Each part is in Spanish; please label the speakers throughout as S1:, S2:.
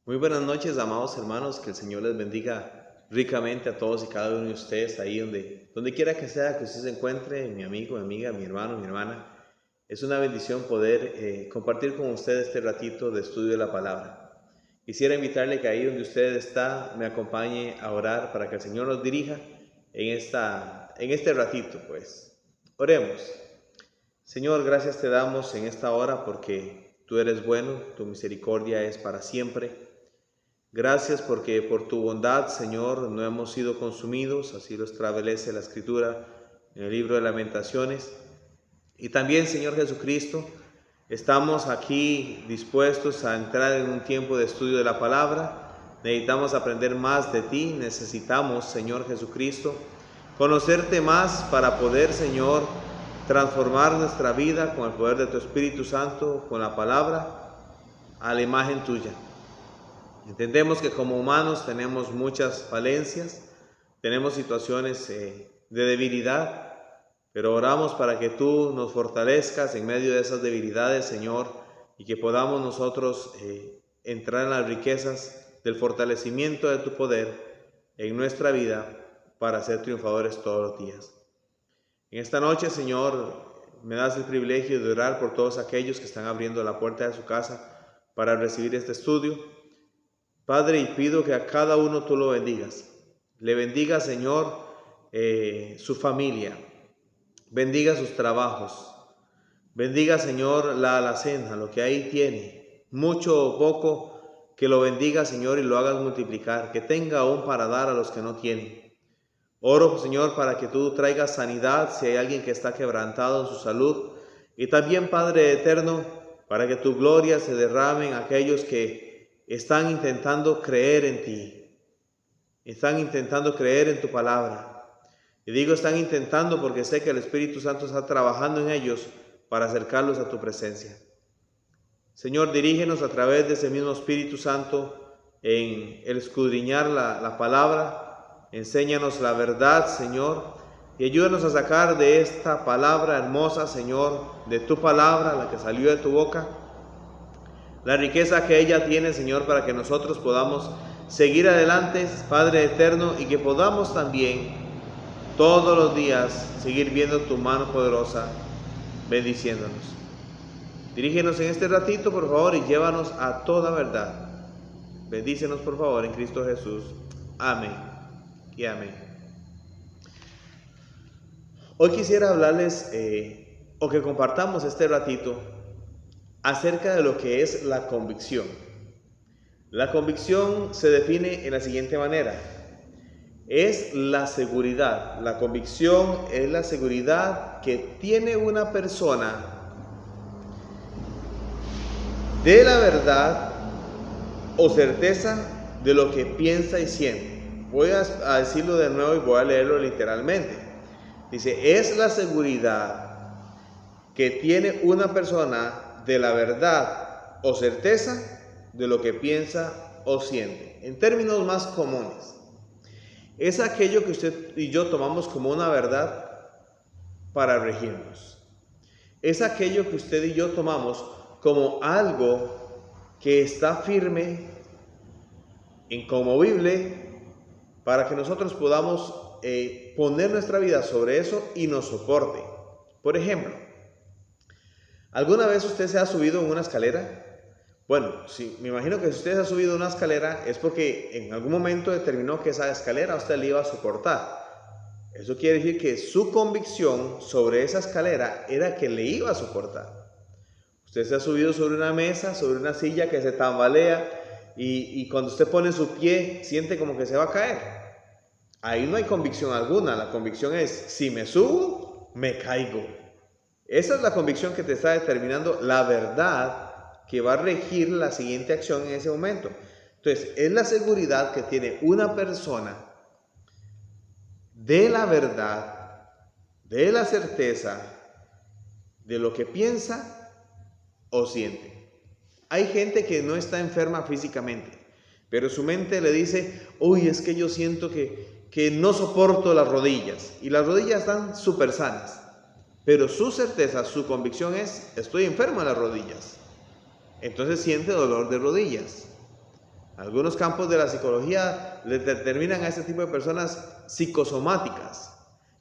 S1: Muy buenas noches, amados hermanos, que el Señor les bendiga ricamente a todos y cada uno de ustedes ahí donde quiera que sea que usted se encuentre, mi amigo, mi amiga, mi hermano, mi hermana. Es una bendición poder compartir con ustedes este ratito de estudio de la palabra. Quisiera invitarle que ahí donde usted está me acompañe a orar para que el Señor nos dirija en este ratito, pues. Oremos. Señor, gracias te damos en esta hora porque tú eres bueno, tu misericordia es para siempre. Gracias porque por tu bondad, Señor, no hemos sido consumidos, así lo establece la Escritura en el libro de Lamentaciones. Y también, Señor Jesucristo, estamos aquí dispuestos a entrar en un tiempo de estudio de la palabra. Necesitamos aprender más de ti, necesitamos, Señor Jesucristo, conocerte más para poder, Señor, transformar nuestra vida con el poder de tu Espíritu Santo, con la palabra, a la imagen tuya. Entendemos que como humanos tenemos muchas falencias, tenemos situaciones de debilidad, pero oramos para que tú nos fortalezcas en medio de esas debilidades, Señor, y que podamos nosotros entrar en las riquezas del fortalecimiento de tu poder en nuestra vida para ser triunfadores todos los días. En esta noche, Señor, me das el privilegio de orar por todos aquellos que están abriendo la puerta de su casa para recibir este estudio. Padre, y pido que a cada uno tú lo bendigas. Le bendiga, Señor, su familia. Bendiga sus trabajos. Bendiga, Señor, la alacena, lo que ahí tiene. Mucho o poco, que lo bendiga, Señor, y lo hagas multiplicar. Que tenga aún para dar a los que no tienen. Oro, Señor, para que tú traigas sanidad si hay alguien que está quebrantado en su salud. Y también, Padre eterno, para que tu gloria se derrame en aquellos que están intentando creer en ti, están intentando creer en tu palabra. Y digo están intentando porque sé que el Espíritu Santo está trabajando en ellos para acercarlos a tu presencia. Señor, dirígenos a través de ese mismo Espíritu Santo en el escudriñar la palabra. Enséñanos la verdad, Señor, y ayúdanos a sacar de esta palabra hermosa, Señor, de tu palabra, la que salió de tu boca, la riqueza que ella tiene, Señor, para que nosotros podamos seguir adelante, Padre eterno, y que podamos también todos los días seguir viendo tu mano poderosa bendiciéndonos. Dirígenos en este ratito, por favor, y llévanos a toda verdad. Bendícenos, por favor, en Cristo Jesús. Amén y amén. Hoy quisiera hablarles, o que compartamos este ratito, acerca de lo que es la convicción. La convicción se define en la siguiente manera. Es la seguridad. La convicción es la seguridad que tiene una persona de la verdad o certeza de lo que piensa y siente. Voy a decirlo de nuevo y voy a leerlo literalmente. Dice, es la seguridad que tiene una persona de la verdad o certeza de lo que piensa o siente. En términos más comunes, es aquello que usted y yo tomamos como una verdad para regirnos. Es aquello que usted y yo tomamos como algo que está firme, inconmovible, para que nosotros podamos poner nuestra vida sobre eso y nos soporte. Por ejemplo, ¿alguna vez usted se ha subido en una escalera? Bueno, sí, me imagino que si usted se ha subido una escalera es porque en algún momento determinó que esa escalera usted le iba a soportar. Eso quiere decir que su convicción sobre esa escalera era que le iba a soportar. Usted se ha subido sobre una mesa, sobre una silla que se tambalea y cuando usted pone su pie siente como que se va a caer. Ahí no hay convicción alguna. La convicción es, si me subo, me caigo. Esa es la convicción que te está determinando la verdad que va a regir la siguiente acción en ese momento. Entonces, es la seguridad que tiene una persona de la verdad, de la certeza, de lo que piensa o siente. Hay gente que no está enferma físicamente, pero su mente le dice, uy, es que yo siento que no soporto las rodillas, y las rodillas están súper sanas. Pero su certeza, su convicción es, estoy enfermo en las rodillas. Entonces siente dolor de rodillas. Algunos campos de la psicología le determinan a este tipo de personas psicosomáticas,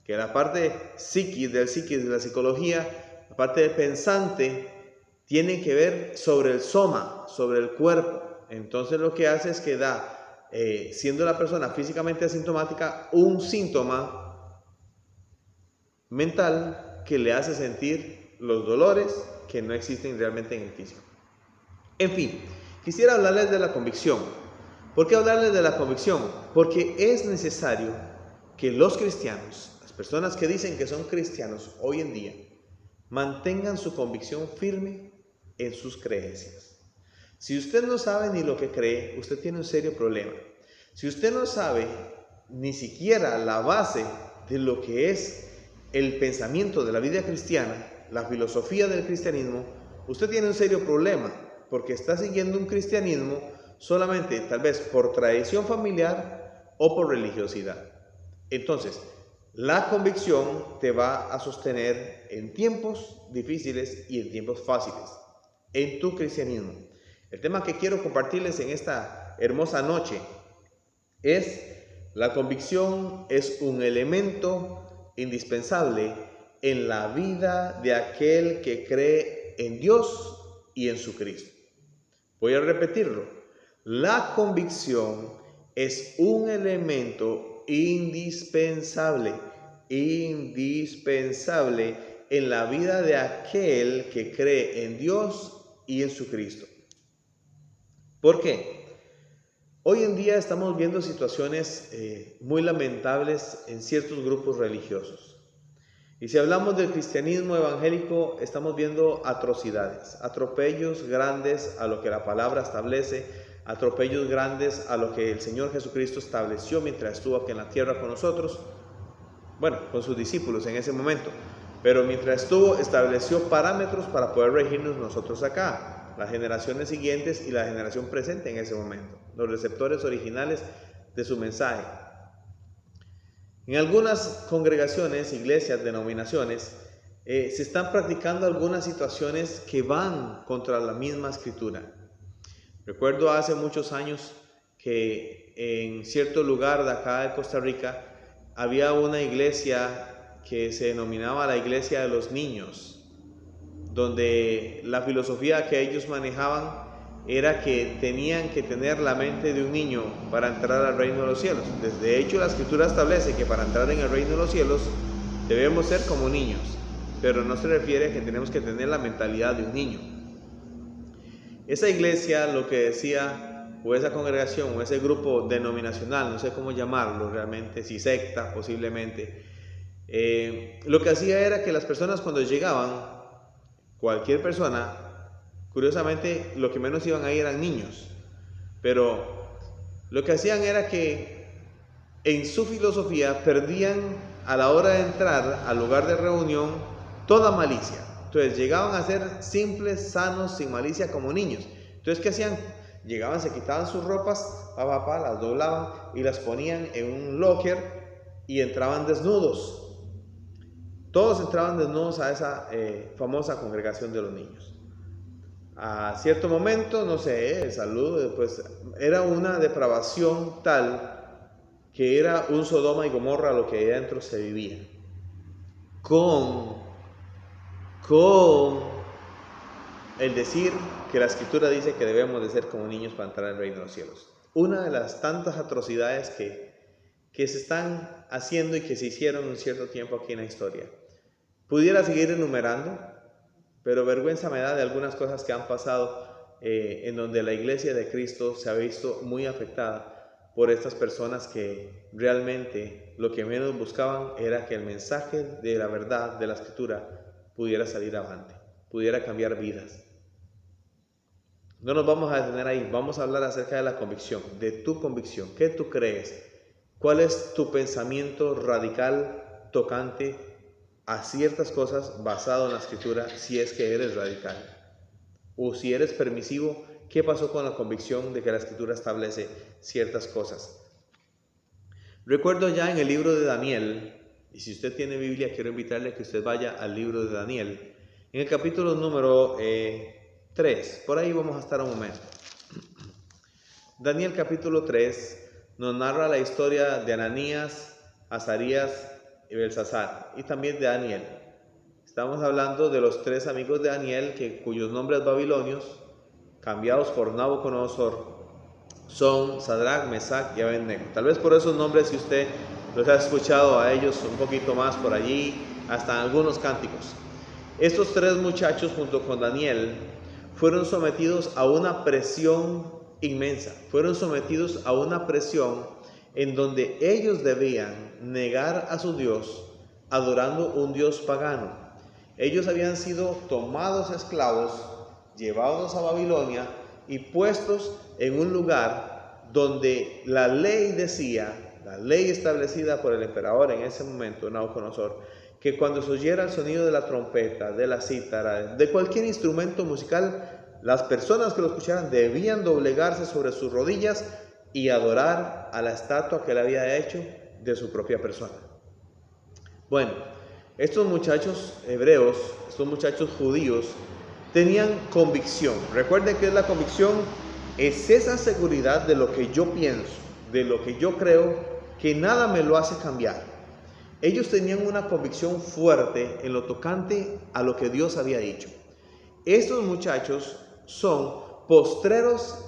S1: que la parte psiquis de la psicología, la parte del pensante, tiene que ver sobre el soma, sobre el cuerpo. Entonces lo que hace es que da, siendo la persona físicamente asintomática, un síntoma mental que le hace sentir los dolores que no existen realmente en el físico. En fin, quisiera hablarles de la convicción. ¿Por qué hablarles de la convicción? Porque es necesario que los cristianos, las personas que dicen que son cristianos hoy en día, mantengan su convicción firme en sus creencias. Si usted no sabe ni lo que cree, usted tiene un serio problema. Si usted no sabe ni siquiera la base de lo que es el pensamiento de la vida cristiana, la filosofía del cristianismo, usted tiene un serio problema, porque está siguiendo un cristianismo solamente tal vez por tradición familiar o por religiosidad. Entonces, la convicción te va a sostener en tiempos difíciles y en tiempos fáciles, en tu cristianismo. El tema que quiero compartirles en esta hermosa noche es: la convicción es un elemento indispensable en la vida de aquel que cree en Dios y en su Cristo. Voy a repetirlo. La convicción es un elemento indispensable en la vida de aquel que cree en Dios y en su Cristo. ¿Por qué? Hoy en día estamos viendo situaciones muy lamentables en ciertos grupos religiosos. Y si hablamos del cristianismo evangélico, estamos viendo atrocidades, atropellos grandes a lo que la palabra establece, atropellos grandes a lo que el Señor Jesucristo estableció mientras estuvo aquí en la tierra con nosotros, bueno, con sus discípulos en ese momento. Pero mientras estuvo, estableció parámetros para poder regirnos nosotros acá, las generaciones siguientes y la generación presente en ese momento, los receptores originales de su mensaje. En algunas congregaciones, iglesias, denominaciones, se están practicando algunas situaciones que van contra la misma escritura. Recuerdo hace muchos años que en cierto lugar de acá de Costa Rica había una iglesia que se denominaba la iglesia de los niños, donde la filosofía que ellos manejaban era que tenían que tener la mente de un niño para entrar al reino de los cielos. De hecho, la escritura establece que para entrar en el reino de los cielos debemos ser como niños, pero no se refiere a que tenemos que tener la mentalidad de un niño. Esa iglesia lo que decía, o esa congregación, o ese grupo denominacional, no sé cómo llamarlo realmente, si secta posiblemente, lo que hacía era que las personas cuando llegaban, cualquier persona, curiosamente, lo que menos iban ahí eran niños, pero lo que hacían era que en su filosofía perdían a la hora de entrar al lugar de reunión toda malicia. Entonces llegaban a ser simples, sanos, sin malicia como niños. Entonces, ¿qué hacían? Llegaban, se quitaban sus ropas, las doblaban y las ponían en un locker y entraban desnudos. Todos entraban desnudos a esa famosa congregación de los niños. A cierto momento, no sé, salud, pues era una depravación tal que era un Sodoma y Gomorra lo que ahí adentro se vivía. Con el decir que la escritura dice que debemos de ser como niños para entrar al reino de los cielos. Una de las tantas atrocidades que se están haciendo y que se hicieron un cierto tiempo aquí en la historia. Pudiera seguir enumerando, pero vergüenza me da de algunas cosas que han pasado en donde la iglesia de Cristo se ha visto muy afectada por estas personas que realmente lo que menos buscaban era que el mensaje de la verdad de la escritura pudiera salir avante, pudiera cambiar vidas. No nos vamos a detener ahí, vamos a hablar acerca de la convicción, de tu convicción. ¿Qué tú crees? ¿Cuál es tu pensamiento radical tocante a ciertas cosas basado en la escritura, si es que eres radical? O si eres permisivo, ¿qué pasó con la convicción de que la escritura establece ciertas cosas? Recuerdo ya en el libro de Daniel, y si usted tiene Biblia, quiero invitarle a que usted vaya al libro de Daniel, en el capítulo número 3, por ahí vamos a estar un momento. Daniel capítulo 3 nos narra la historia de Ananías, Azarías y Belsasar, y también de Daniel. Estamos hablando de los tres amigos de Daniel, cuyos nombres babilonios, cambiados por Nabucodonosor, son Sadrach, Mesach y Abednego. Tal vez por esos nombres, si usted los ha escuchado a ellos un poquito más por allí, hasta en algunos cánticos. Estos tres muchachos, junto con Daniel, fueron sometidos a una presión inmensa. Fueron sometidos a una presión en donde ellos debían negar a su Dios, adorando un Dios pagano. Ellos habían sido tomados esclavos, llevados a Babilonia y puestos en un lugar donde la ley decía, la ley establecida por el emperador en ese momento, Nabucodonosor, que cuando se oyera el sonido de la trompeta, de la cítara, de cualquier instrumento musical, las personas que lo escucharan debían doblegarse sobre sus rodillas y adorar a la estatua que él había hecho de su propia persona. Bueno, estos muchachos hebreos, estos muchachos judíos, tenían convicción. Recuerden que es la convicción, es esa seguridad de lo que yo pienso, de lo que yo creo, que nada me lo hace cambiar. Ellos tenían una convicción fuerte en lo tocante a lo que Dios había dicho. Estos muchachos son postreros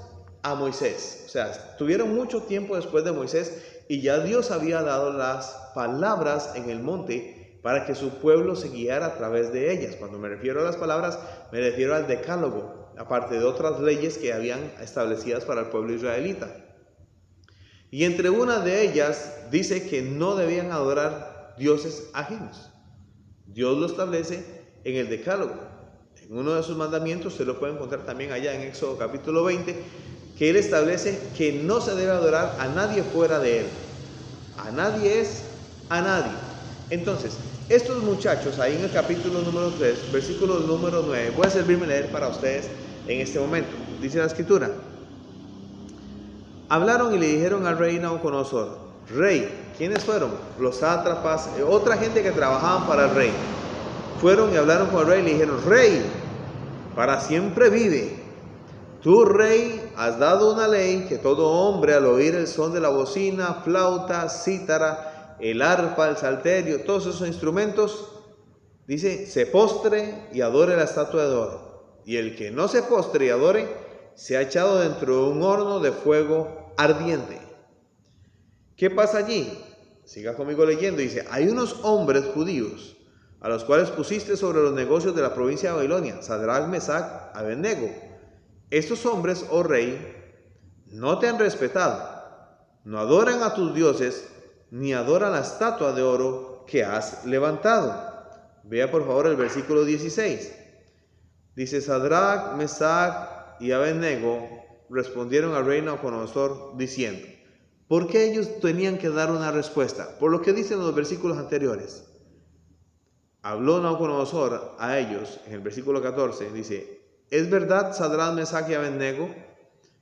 S1: a Moisés, o sea, tuvieron mucho tiempo después de Moisés y ya Dios había dado las palabras en el monte para que su pueblo se guiara a través de ellas. Cuando me refiero a las palabras, me refiero al decálogo, aparte de otras leyes que habían establecidas para el pueblo israelita. Y entre una de ellas dice que no debían adorar dioses ajenos. Dios lo establece en el decálogo. En uno de sus mandamientos, se lo puede encontrar también allá en Éxodo capítulo 20, que él establece que no se debe adorar a nadie fuera de él. A nadie es a nadie. Entonces, estos muchachos ahí en el capítulo número 3, versículo número 9, voy a servirme leer para ustedes en este momento. Dice la escritura: hablaron y le dijeron al rey Nabucodonosor: rey. ¿Quiénes fueron? Los sátrapas, otra gente que trabajaban para el rey. Fueron y hablaron con el rey y le dijeron: rey, para siempre vive. Tú, rey, has dado una ley que todo hombre, al oír el son de la bocina, flauta, cítara, el arpa, el salterio, todos esos instrumentos, dice, se postre y adore la estatua de oro. Y el que no se postre y adore, se ha echado dentro de un horno de fuego ardiente. ¿Qué pasa allí? Siga conmigo leyendo. Dice: hay unos hombres judíos a los cuales pusiste sobre los negocios de la provincia de Babilonia, Sadrach, Mesach, Abednego. Estos hombres, oh rey, no te han respetado, no adoran a tus dioses, ni adoran la estatua de oro que has levantado. Vea por favor el versículo 16. Dice: Sadrach, Mesach y Abednego respondieron al rey Nabucodonosor diciendo. ¿Por qué ellos tenían que dar una respuesta? Por lo que dicen los versículos anteriores. Habló Nabucodonosor a ellos, en el versículo 14, dice: ¿es verdad, Sadrach, Mesach y Abednego,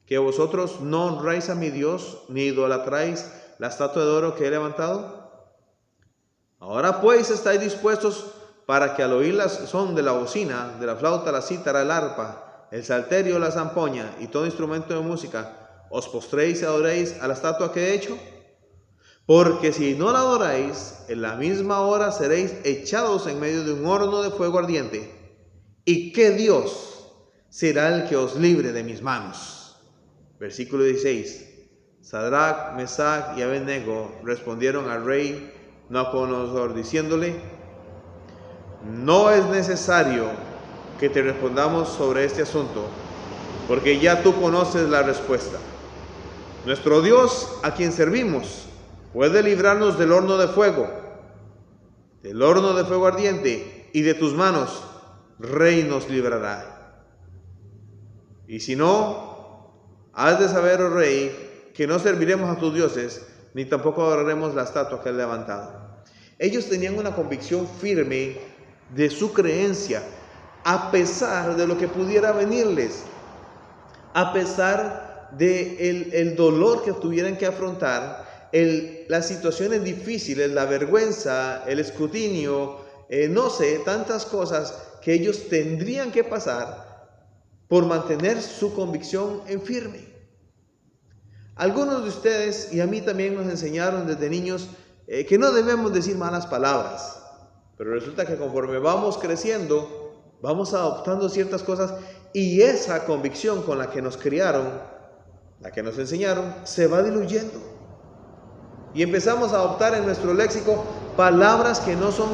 S1: que vosotros no honráis a mi Dios, ni idolatráis la estatua de oro que he levantado? Ahora pues estáis dispuestos para que al oír el son de la bocina, de la flauta, la cítara, el arpa, el salterio, la zampoña y todo instrumento de música, os postréis y adoréis a la estatua que he hecho. Porque si no la adoráis, en la misma hora seréis echados en medio de un horno de fuego ardiente. ¿Y qué Dios será el que os libre de mis manos? Versículo 16. Sadrach, Mesach y Abednego respondieron al rey Nabucodonosor diciéndole: no es necesario que te respondamos sobre este asunto, porque ya tú conoces la respuesta. Nuestro Dios, a quien servimos, puede librarnos del horno de fuego ardiente, y de tus manos, rey, nos librará. Y si no, has de saber, oh rey, que no serviremos a tus dioses, ni tampoco adoraremos la estatua que has levantado. Ellos tenían una convicción firme de su creencia, a pesar de lo que pudiera venirles, a pesar del dolor que tuvieran que afrontar, las situaciones difíciles, la vergüenza, el escrutinio, no sé, tantas cosas que ellos tendrían que pasar por mantener su convicción en firme. Algunos de ustedes y a mí también nos enseñaron desde niños que no debemos decir malas palabras, pero resulta que conforme vamos creciendo, vamos adoptando ciertas cosas y esa convicción con la que nos criaron, la que nos enseñaron, se va diluyendo. Y empezamos a adoptar en nuestro léxico palabras que no son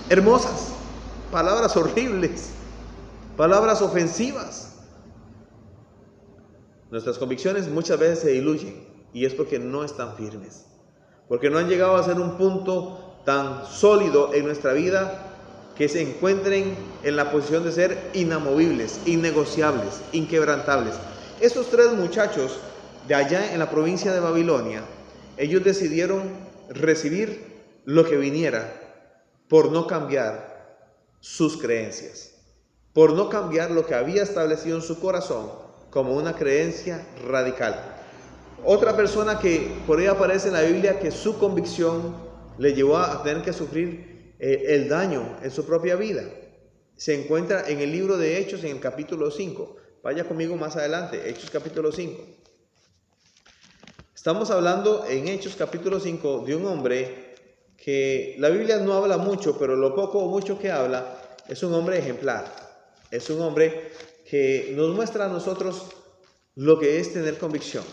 S1: hermosas, palabras horribles, palabras ofensivas. Nuestras convicciones muchas veces se diluyen y es porque no están firmes, porque no han llegado a ser un punto tan sólido en nuestra vida que se encuentren en la posición de ser inamovibles, innegociables, inquebrantables. Estos tres muchachos de allá en la provincia de Babilonia, ellos decidieron recibir lo que viniera por no cambiar sus creencias, por no cambiar lo que había establecido en su corazón como una creencia radical. Otra persona que por ahí aparece en la Biblia que su convicción le llevó a tener que sufrir el daño en su propia vida, se encuentra en el libro de Hechos en el capítulo 5. Vaya conmigo más adelante, Hechos capítulo 5. Estamos hablando en Hechos capítulo 5 de un hombre que la Biblia no habla mucho, pero lo poco o mucho que habla es un hombre ejemplar. Es un hombre que nos muestra a nosotros lo que es tener convicción.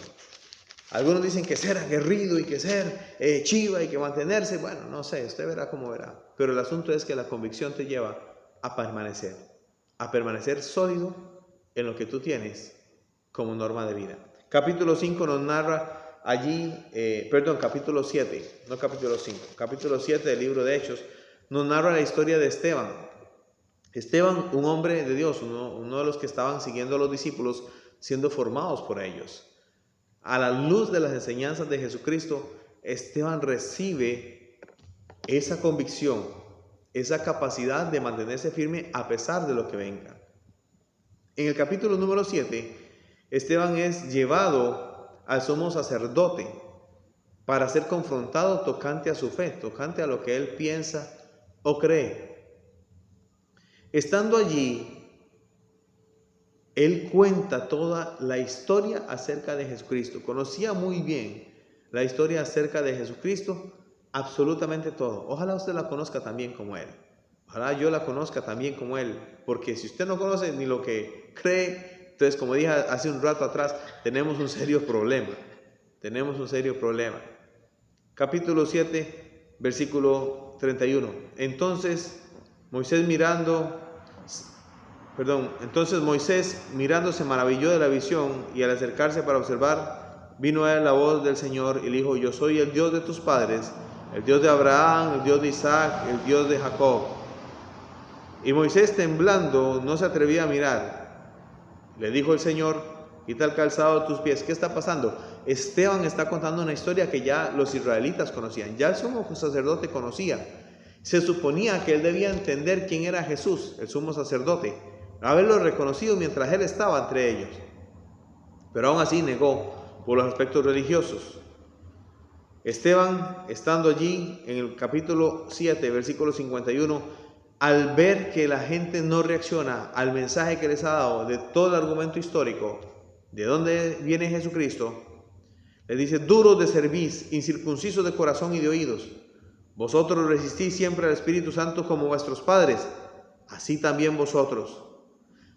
S1: Algunos dicen que ser aguerrido y que ser chiva y que mantenerse. Bueno, no sé, usted verá cómo verá. Pero el asunto es que la convicción te lleva a permanecer sólido en lo que tú tienes como norma de vida. Capítulo 5 nos narra allí, capítulo 7, no capítulo 5, capítulo 7 del libro de Hechos, nos narra la historia de Esteban. Esteban, un hombre de Dios, uno de los que estaban siguiendo a los discípulos, siendo formados por ellos. A la luz de las enseñanzas de Jesucristo, Esteban recibe esa convicción, esa capacidad de mantenerse firme a pesar de lo que venga. En el capítulo número 7, Esteban es llevado al sumo sacerdote para ser confrontado tocante a su fe, tocante a lo que él piensa o cree. Estando allí, él cuenta toda la historia acerca de Jesucristo. Conocía muy bien la historia acerca de Jesucristo, absolutamente todo. Ojalá usted la conozca también como él. Ojalá yo la conozca también como él. Porque si usted no conoce ni lo que cree, entonces, como dije hace un rato atrás, tenemos un serio problema. Tenemos un serio problema. Capítulo 7, versículo 31. Entonces Moisés mirando se maravilló de la visión y al acercarse para observar, vino a él la voz del Señor y le dijo: yo soy el Dios de tus padres, el Dios de Abraham, el Dios de Isaac, el Dios de Jacob. Y Moisés, temblando, no se atrevía a mirar. Le dijo el Señor: quita el calzado de tus pies. ¿Qué está pasando? Esteban está contando una historia que ya los israelitas conocían, ya el sumo sacerdote conocía. Se suponía que él debía entender quién era Jesús, el sumo sacerdote, haberlo reconocido mientras él estaba entre ellos. Pero aún así negó por los aspectos religiosos. Esteban, estando allí en el capítulo 7, versículo 51, al ver que la gente no reacciona al mensaje que les ha dado de todo el argumento histórico, de dónde viene Jesucristo, les dice: duros de cerviz, incircuncisos de corazón y de oídos, vosotros resistís siempre al Espíritu Santo como vuestros padres, así también vosotros,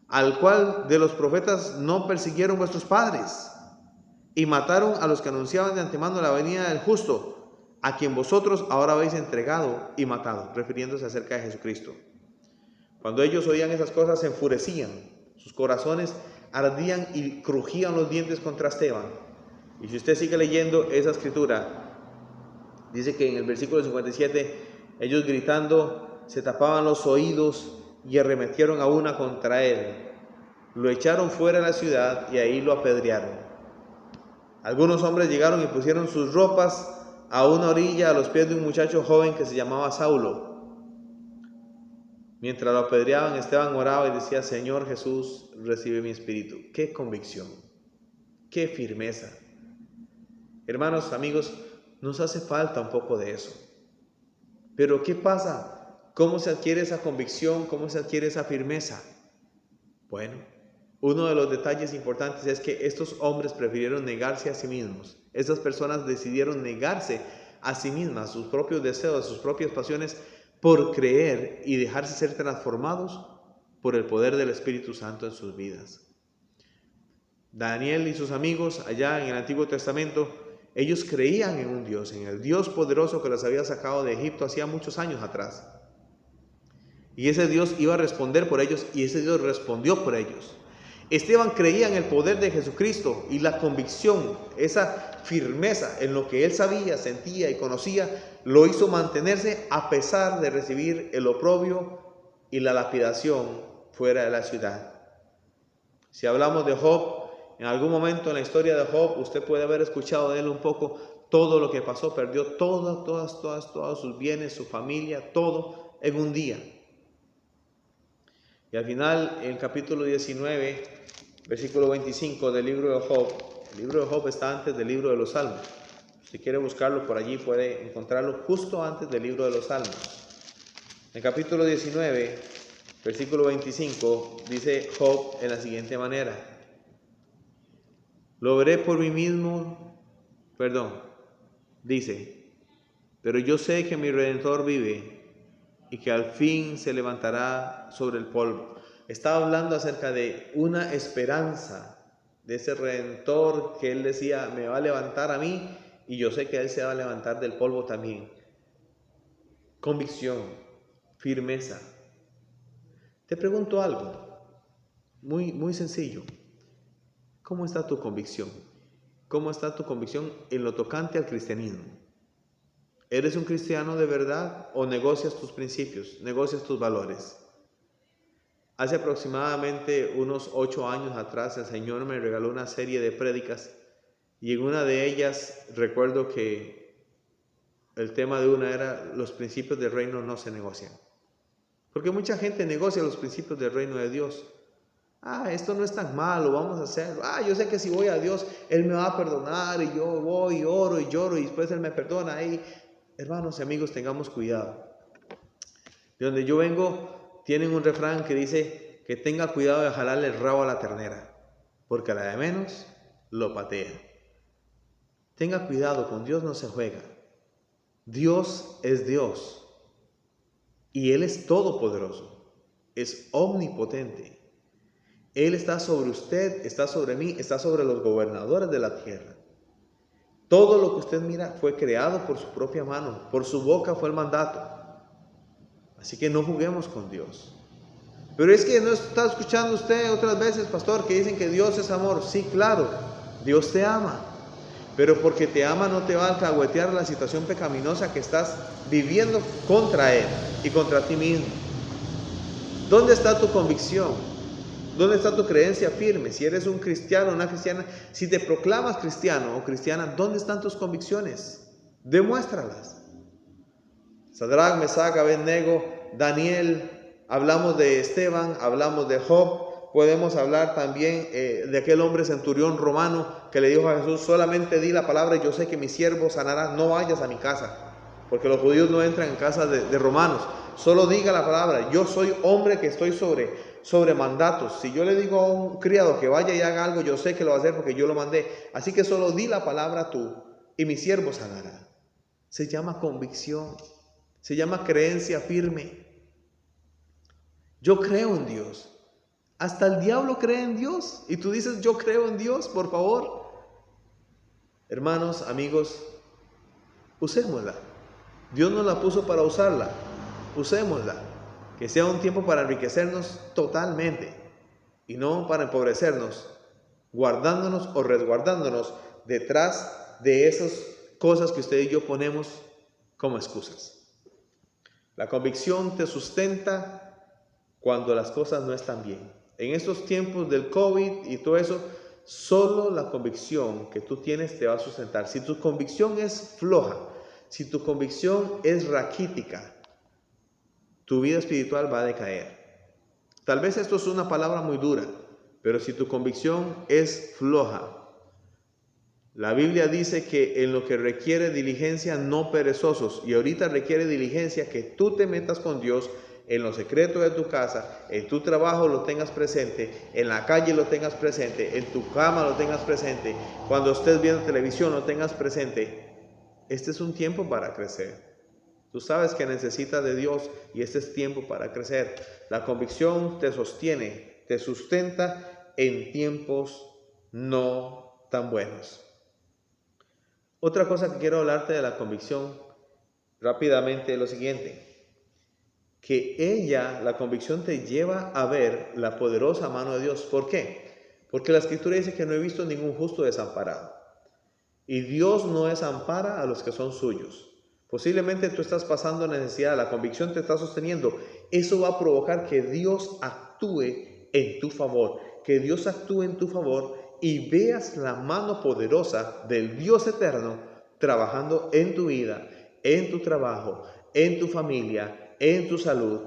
S1: al cual de los profetas no persiguieron vuestros padres, y mataron a los que anunciaban de antemano la venida del justo, a quien vosotros ahora habéis entregado y matado, refiriéndose acerca de Jesucristo. Cuando ellos oían esas cosas se enfurecían, sus corazones ardían y crujían los dientes contra Esteban. Y si usted sigue leyendo esa escritura, dice que en el versículo 57, ellos gritando se tapaban los oídos y arremetieron a una contra él. Lo echaron fuera de la ciudad y ahí lo apedrearon. Algunos hombres llegaron y pusieron sus ropas a una orilla a los pies de un muchacho joven que se llamaba Saulo. Mientras lo apedreaban, Esteban oraba y decía: Señor Jesús, recibe mi espíritu. ¡Qué convicción! ¡Qué firmeza! Hermanos, amigos, nos hace falta un poco de eso. Pero ¿qué pasa? ¿Cómo se adquiere esa convicción? ¿Cómo se adquiere esa firmeza? Bueno, uno de los detalles importantes es que estos hombres prefirieron negarse a sí mismos. Estas personas decidieron negarse a sí mismas, a sus propios deseos, a sus propias pasiones, por creer y dejarse ser transformados por el poder del Espíritu Santo en sus vidas. Daniel y sus amigos allá en el Antiguo Testamento, ellos creían en un Dios, en el Dios poderoso que los había sacado de Egipto hacía muchos años atrás. Y ese Dios iba a responder por ellos, y ese Dios respondió por ellos. Esteban creía en el poder de Jesucristo, y la convicción, esa firmeza en lo que él sabía, sentía y conocía, lo hizo mantenerse a pesar de recibir el oprobio y la lapidación fuera de la ciudad. Si hablamos de Job, en algún momento en la historia de Job, usted puede haber escuchado de él un poco todo lo que pasó. Perdió todos sus bienes, su familia, todo en un día. Y al final, en el capítulo 19, versículo 25 del libro de Job, el libro de Job está antes del libro de los Salmos. Si quiere buscarlo por allí, puede encontrarlo justo antes del libro de los Salmos. En el capítulo 19, versículo 25, dice Job en la siguiente manera: lo veré por mí mismo, dice, pero yo sé que mi Redentor vive y que al fin se levantará sobre el polvo. Estaba hablando acerca de una esperanza, de ese Redentor que él decía, me va a levantar a mí, y yo sé que él se va a levantar del polvo también. Convicción, firmeza. Te pregunto algo, muy sencillo. ¿Cómo está tu convicción? ¿Cómo está tu convicción en lo tocante al cristianismo? ¿Eres un cristiano de verdad o negocias tus principios, negocias tus valores? Hace aproximadamente unos 8 años atrás el Señor me regaló una serie de prédicas, y en una de ellas recuerdo que el tema de una era: los principios del reino no se negocian. Porque mucha gente negocia los principios del reino de Dios. Esto no es tan malo, vamos a hacerlo. Yo sé que si voy a Dios, Él me va a perdonar, y yo voy y oro y lloro y después Él me perdona. Hermanos y amigos, tengamos cuidado. De donde yo vengo, tienen un refrán que dice que tenga cuidado de jalarle el rabo a la ternera, porque a la de menos lo patea. Tenga cuidado, con Dios no se juega. Dios es Dios, y Él es todopoderoso, es omnipotente. Él está sobre usted, está sobre mí, está sobre los gobernadores de la tierra. Todo lo que usted mira fue creado por su propia mano, por su boca fue el mandato. Así que no juguemos con Dios. Pero es que no está escuchando usted otras veces, pastor, que dicen que Dios es amor. Sí, claro, Dios te ama. Pero porque te ama no te va a alcahuetear la situación pecaminosa que estás viviendo contra Él y contra ti mismo. ¿Dónde está tu convicción? ¿Dónde está tu creencia firme? Si eres un cristiano, una cristiana, si te proclamas cristiano o cristiana, ¿dónde están tus convicciones? Demuéstralas. Sadrach, Mesach, Abednego, Daniel, hablamos de Esteban, hablamos de Job, podemos hablar también de aquel hombre centurión romano que le dijo a Jesús: solamente di la palabra y yo sé que mi siervo sanará, no vayas a mi casa, porque los judíos no entran en casa de romanos, solo diga la palabra, yo soy hombre que estoy sobre mandatos. Si yo le digo a un criado que vaya y haga algo, yo sé que lo va a hacer porque yo lo mandé, así que solo di la palabra tú y mi siervo sanará. Se llama convicción, se llama creencia firme. Yo creo en Dios. Hasta el diablo cree en Dios y tú dices yo creo en Dios, por favor. Hermanos, amigos, usémosla. Dios nos la puso para usarla, usémosla. Que sea un tiempo para enriquecernos totalmente y no para empobrecernos, guardándonos o resguardándonos detrás de esas cosas que usted y yo ponemos como excusas. La convicción te sustenta cuando las cosas no están bien. En estos tiempos del COVID y todo eso, solo la convicción que tú tienes te va a sustentar. Si tu convicción es floja, si tu convicción es raquítica, tu vida espiritual va a decaer. Tal vez esto es una palabra muy dura, pero si tu convicción es floja, la Biblia dice que en lo que requiere diligencia, no perezosos, y ahorita requiere diligencia que tú te metas con Dios en lo secreto de tu casa, en tu trabajo lo tengas presente, en la calle lo tengas presente, en tu cama lo tengas presente, cuando estés viendo televisión lo tengas presente. Este es un tiempo para crecer. Tú sabes que necesitas de Dios y este es tiempo para crecer. La convicción te sostiene, te sustenta en tiempos no tan buenos. Otra cosa que quiero hablarte de la convicción rápidamente es lo siguiente, que la convicción te lleva a ver la poderosa mano de Dios. ¿Por qué? Porque la Escritura dice que no he visto ningún justo desamparado. Y Dios no desampara a los que son suyos. Posiblemente tú estás pasando necesidad, la convicción te está sosteniendo. Eso va a provocar que Dios actúe en tu favor, que Dios actúe en tu favor y veas la mano poderosa del Dios eterno trabajando en tu vida, en tu trabajo, en tu familia, en tu salud,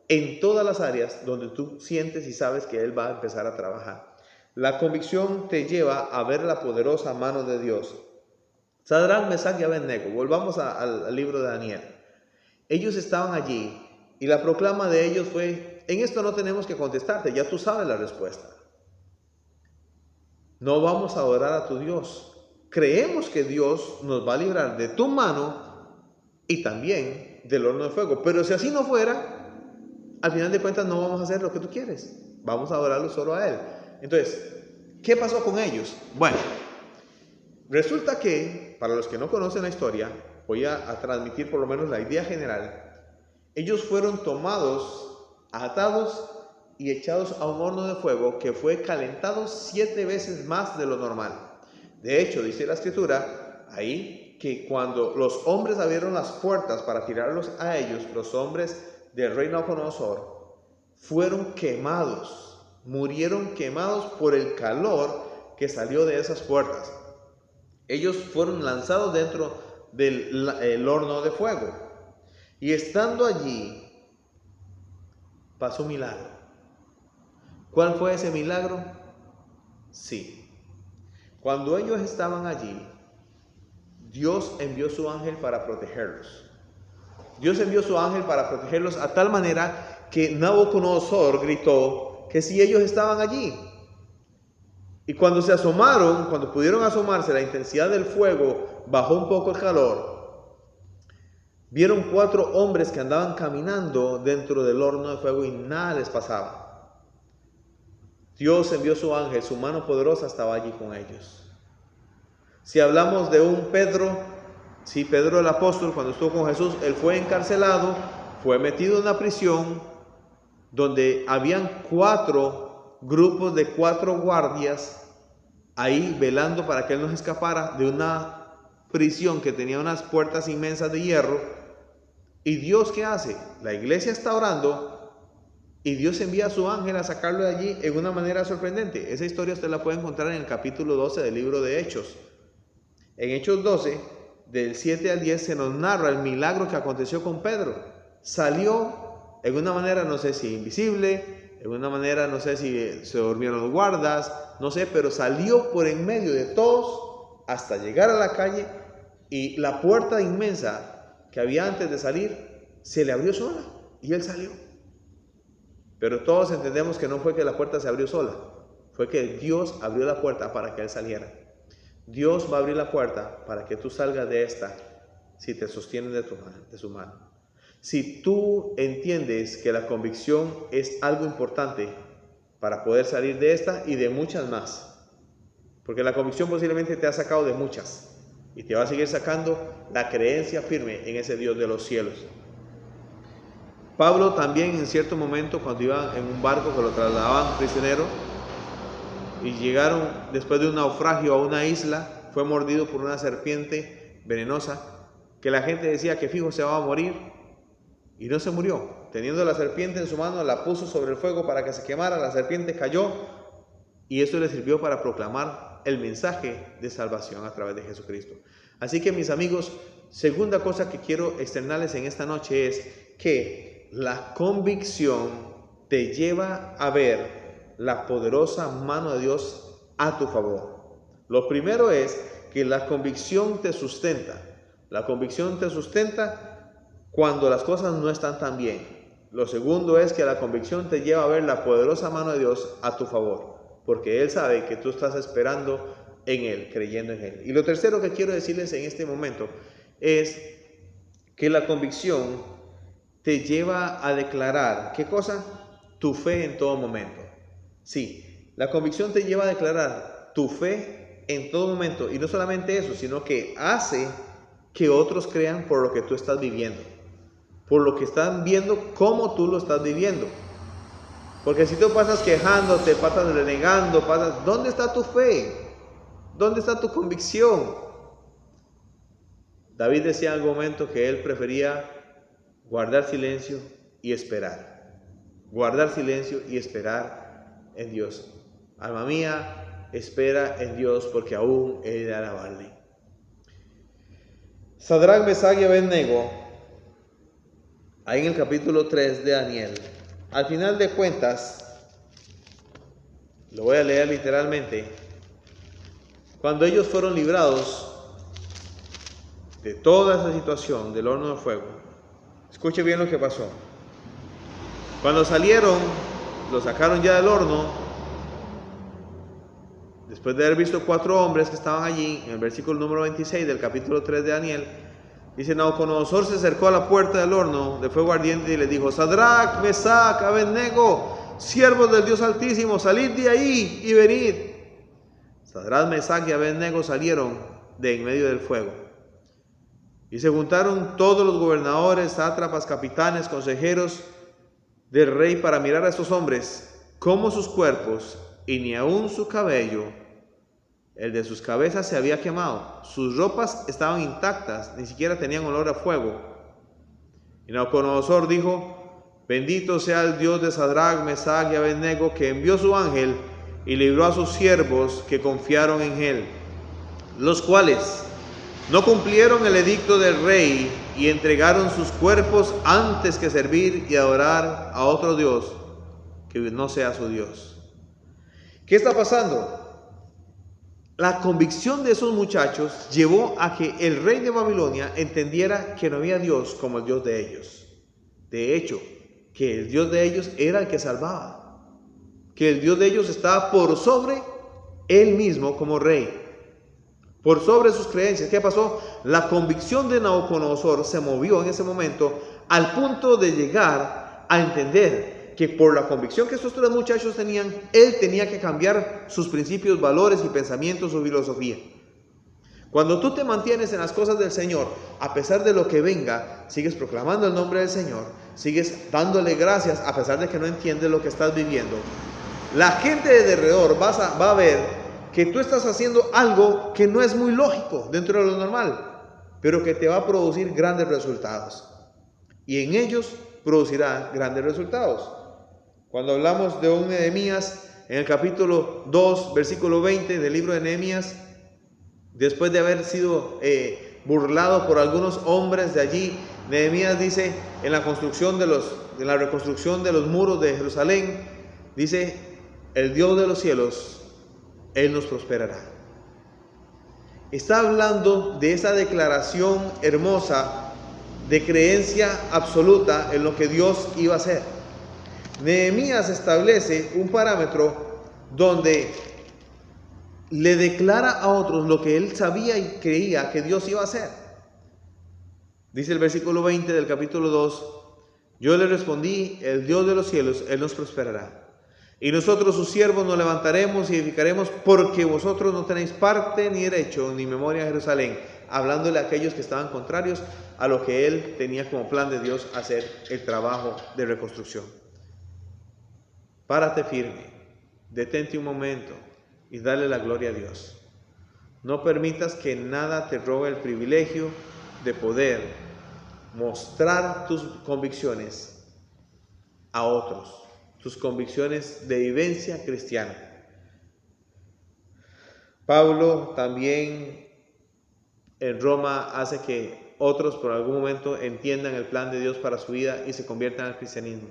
S1: en todas las áreas donde tú sientes y sabes que Él va a empezar a trabajar. La convicción te lleva a ver la poderosa mano de Dios. Sadrac, Mesach y Abednego, volvamos al libro de Daniel. Ellos estaban allí y la proclama de ellos fue: en esto no tenemos que contestarte, ya tú sabes la respuesta. No vamos a adorar a tu Dios. Creemos que Dios nos va a librar de tu mano y también del horno de fuego. Pero si así no fuera, al final de cuentas no vamos a hacer lo que tú quieres. Vamos a adorarlo solo a Él. Entonces, ¿qué pasó con ellos? Bueno, resulta que, para los que no conocen la historia, voy a transmitir por lo menos la idea general. Ellos fueron tomados, atados y echados a un horno de fuego que fue calentado 7 veces más de lo normal. De hecho, dice la Escritura ahí que cuando los hombres abrieron las puertas para tirarlos a ellos, los hombres del rey Nabucodonosor fueron quemados, murieron quemados por el calor que salió de esas puertas. Ellos fueron lanzados dentro del horno de fuego. Y estando allí, pasó un milagro. ¿Cuál fue ese milagro? Sí. Cuando ellos estaban allí, Dios envió su ángel para protegerlos. Dios envió su ángel para protegerlos a tal manera que Nabucodonosor gritó que si ellos estaban allí. Y cuando se asomaron, cuando pudieron asomarse, la intensidad del fuego bajó un poco el calor. Vieron 4 hombres que andaban caminando dentro del horno de fuego y nada les pasaba. Dios envió su ángel, su mano poderosa estaba allí con ellos. Si hablamos de un Pedro, sí, Pedro el apóstol, cuando estuvo con Jesús, él fue encarcelado, fue metido en una prisión donde habían 4 grupos de 4 guardias ahí velando para que él no se escapara de una prisión que tenía unas puertas inmensas de hierro. ¿Y Dios qué hace? La iglesia está orando y Dios envía a su ángel a sacarlo de allí en una manera sorprendente. Esa historia usted la puede encontrar en el capítulo 12 del libro de Hechos. En Hechos 12, del 7 al 10, se nos narra el milagro que aconteció con Pedro. Salió en una manera, no sé si invisible, en una manera, no sé si se durmieron los guardas, no sé, pero salió por en medio de todos hasta llegar a la calle y la puerta inmensa que había antes de salir se le abrió sola y él salió. Pero todos entendemos que no fue que la puerta se abrió sola, fue que Dios abrió la puerta para que él saliera. Dios va a abrir la puerta para que tú salgas de esta si te sostienen de su mano. Si tú entiendes que la convicción es algo importante para poder salir de esta y de muchas más, porque la convicción posiblemente te ha sacado de muchas y te va a seguir sacando la creencia firme en ese Dios de los cielos. Pablo también en cierto momento, cuando iba en un barco que lo trasladaban prisionero y llegaron después de un naufragio a una isla, fue mordido por una serpiente venenosa que la gente decía que fijo se va a morir. Y no se murió. Teniendo la serpiente en su mano, la puso sobre el fuego para que se quemara. La serpiente cayó y eso le sirvió para proclamar el mensaje de salvación a través de Jesucristo. Así que, mis amigos, segunda cosa que quiero externarles en esta noche es que la convicción te lleva a ver la poderosa mano de Dios a tu favor. Lo primero es que la convicción te sustenta. La convicción te sustenta cuando las cosas no están tan bien. Lo segundo es que la convicción te lleva a ver la poderosa mano de Dios a tu favor, porque Él sabe que tú estás esperando en Él, creyendo en Él. Y lo tercero que quiero decirles en este momento es que la convicción te lleva a declarar, ¿qué cosa? Tu fe en todo momento. Sí, la convicción te lleva a declarar tu fe en todo momento. Y no solamente eso, sino que hace que otros crean por lo que tú estás viviendo. Por lo que están viendo, cómo tú lo estás viviendo. Porque si tú pasas quejándote, pasas renegando, ¿dónde está tu fe? ¿Dónde está tu convicción? David decía en algún momento que él prefería guardar silencio y esperar. Guardar silencio y esperar en Dios. Alma mía, espera en Dios porque aún he de alabarle. Sadrac, Mesach y Abednego, ahí en el capítulo 3 de Daniel, al final de cuentas, lo voy a leer literalmente, cuando ellos fueron librados de toda esa situación del horno de fuego, escuche bien lo que pasó. Cuando salieron, lo sacaron ya del horno, después de haber visto 4 hombres que estaban allí, en el versículo número 26 del capítulo 3 de Daniel, dice: Nabucodonosor se acercó a la puerta del horno de fuego ardiente y le dijo: Sadrac, Mesach, Abednego, siervos del Dios Altísimo, salid de ahí y venid. Sadrac, Mesach y Abednego salieron de en medio del fuego. Y se juntaron todos los gobernadores, sátrapas, capitanes, consejeros del rey para mirar a estos hombres, cómo sus cuerpos y ni aun su cabello, el de sus cabezas, se había quemado. Sus ropas estaban intactas, ni siquiera tenían olor a fuego. Y Nabucodonosor dijo: bendito sea el Dios de Sadrac, Mesach y Abednego, que envió su ángel y libró a sus siervos que confiaron en él, los cuales no cumplieron el edicto del rey y entregaron sus cuerpos antes que servir y adorar a otro Dios que no sea su Dios. ¿Qué está pasando? La convicción de esos muchachos llevó a que el rey de Babilonia entendiera que no había Dios como el Dios de ellos. De hecho, que el Dios de ellos era el que salvaba. Que el Dios de ellos estaba por sobre él mismo como rey. Por sobre sus creencias. ¿Qué pasó? La convicción de Nabucodonosor se movió en ese momento al punto de llegar a entender que por la convicción que estos 3 muchachos tenían, él tenía que cambiar sus principios, valores y pensamientos, su filosofía. Cuando tú te mantienes en las cosas del Señor, a pesar de lo que venga, sigues proclamando el nombre del Señor, sigues dándole gracias a pesar de que no entiendes lo que estás viviendo, la gente de alrededor va a ver que tú estás haciendo algo que no es muy lógico dentro de lo normal, pero que te va a producir grandes resultados. Y en ellos producirá grandes resultados. Cuando hablamos de un Nehemías, en el capítulo 2, versículo 20 del libro de Nehemías, después de haber sido burlado por algunos hombres de allí, Nehemías dice, en la reconstrucción de los muros de Jerusalén, dice: el Dios de los cielos, Él nos prosperará. Está hablando de esa declaración hermosa de creencia absoluta en lo que Dios iba a hacer. Nehemías establece un parámetro donde le declara a otros lo que él sabía y creía que Dios iba a hacer. Dice el versículo 20 del capítulo 2: yo le respondí: el Dios de los cielos, Él nos prosperará. Y nosotros sus siervos nos levantaremos y edificaremos, porque vosotros no tenéis parte ni derecho ni memoria en Jerusalén. Hablándole a aquellos que estaban contrarios a lo que él tenía como plan de Dios, hacer el trabajo de reconstrucción. Párate firme, detente un momento y dale la gloria a Dios. No permitas que nada te robe el privilegio de poder mostrar tus convicciones a otros. Tus convicciones de vivencia cristiana. Pablo también en Roma hace que otros por algún momento entiendan el plan de Dios para su vida y se conviertan al cristianismo.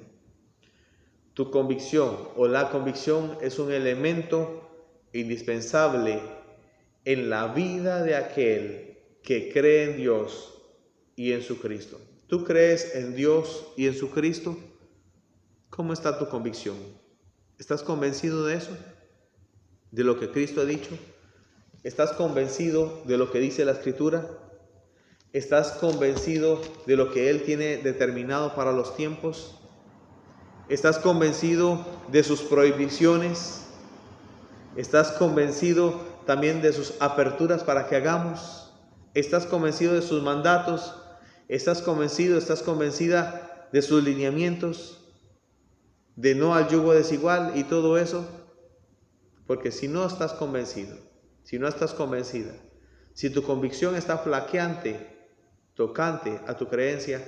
S1: Tu convicción o la convicción es un elemento indispensable en la vida de aquel que cree en Dios y en su Cristo. ¿Tú crees en Dios y en su Cristo? ¿Cómo está tu convicción? ¿Estás convencido de eso? ¿De lo que Cristo ha dicho? ¿Estás convencido de lo que dice la Escritura? ¿Estás convencido de lo que Él tiene determinado para los tiempos? ¿Estás convencido de sus prohibiciones? ¿Estás convencido también de sus aperturas para que hagamos? ¿Estás convencido de sus mandatos? ¿Estás convencido, estás convencida de sus lineamientos? ¿De no al yugo desigual y todo eso? Porque si no estás convencido, si no estás convencida, si tu convicción está flaqueante, tocante a tu creencia,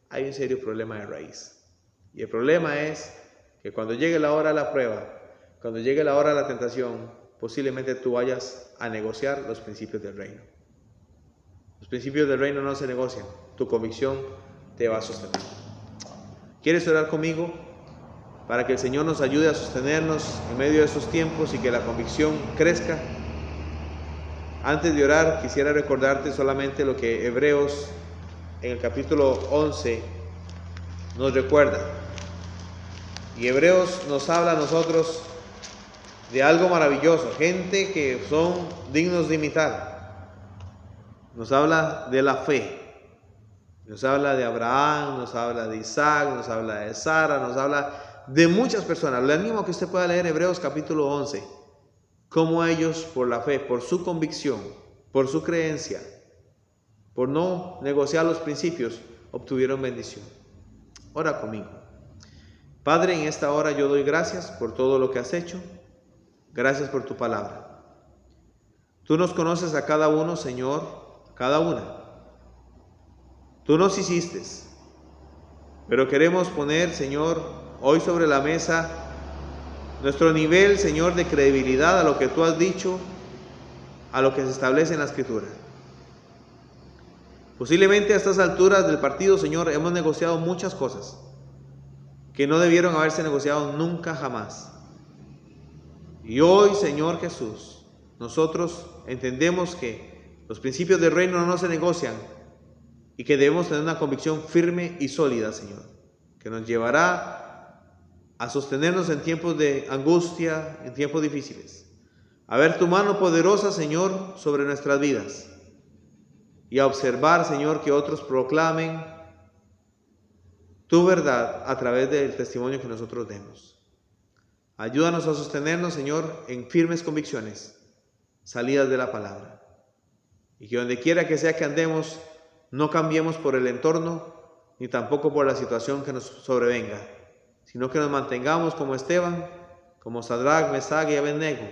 S1: hay un serio problema de raíz. Y el problema es que cuando llegue la hora de la prueba, cuando llegue la hora de la tentación, posiblemente tú vayas a negociar los principios del reino. Los principios del reino no se negocian, tu convicción te va a sostener. ¿Quieres orar conmigo para que el Señor nos ayude a sostenernos en medio de estos tiempos y que la convicción crezca? Antes de orar, quisiera recordarte solamente lo que Hebreos en el capítulo 11 nos recuerda. Y Hebreos nos habla a nosotros de algo maravilloso, gente que son dignos de imitar. Nos habla de la fe, nos habla de Abraham, nos habla de Isaac, nos habla de Sara, nos habla de muchas personas. Le animo a que usted pueda leer Hebreos capítulo 11, cómo ellos por la fe, por su convicción, por su creencia, por no negociar los principios, obtuvieron bendición. Ora conmigo. Padre, en esta hora yo doy gracias por todo lo que has hecho. Gracias por tu palabra. Tú nos conoces a cada uno, Señor, a cada una. Tú nos hiciste, pero queremos poner, Señor, hoy sobre la mesa nuestro nivel, Señor, de credibilidad a lo que tú has dicho, a lo que se establece en la Escritura. Posiblemente a estas alturas del partido, Señor, hemos negociado muchas cosas que no debieron haberse negociado nunca jamás. Y hoy, Señor Jesús, nosotros entendemos que los principios del reino no se negocian y que debemos tener una convicción firme y sólida, Señor, que nos llevará a sostenernos en tiempos de angustia, en tiempos difíciles, a ver tu mano poderosa, Señor, sobre nuestras vidas y a observar, Señor, que otros proclamen tu verdad a través del testimonio que nosotros demos. Ayúdanos a sostenernos, Señor, en firmes convicciones, salidas de la palabra. Y que donde quiera que sea que andemos, no cambiemos por el entorno, ni tampoco por la situación que nos sobrevenga, sino que nos mantengamos como Esteban, como Sadrach, Mesach y Abednego,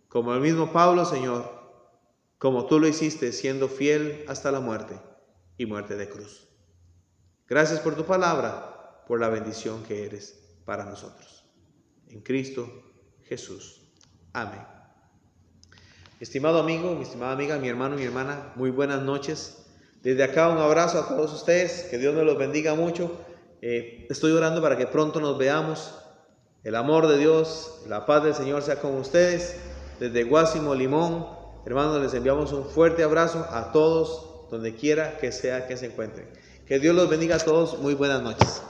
S1: como el mismo Pablo, Señor, como tú lo hiciste, siendo fiel hasta la muerte y muerte de cruz. Gracias por tu palabra, por la bendición que eres para nosotros. En Cristo Jesús. Amén. Estimado amigo, mi estimada amiga, mi hermano, mi hermana, muy buenas noches. Desde acá un abrazo a todos ustedes, que Dios me los bendiga mucho. Estoy orando para que pronto nos veamos. El amor de Dios, la paz del Señor sea con ustedes. Desde Guásimo, Limón, hermanos, les enviamos un fuerte abrazo a todos, donde quiera que sea que se encuentren. Que Dios los bendiga a todos. Muy buenas noches.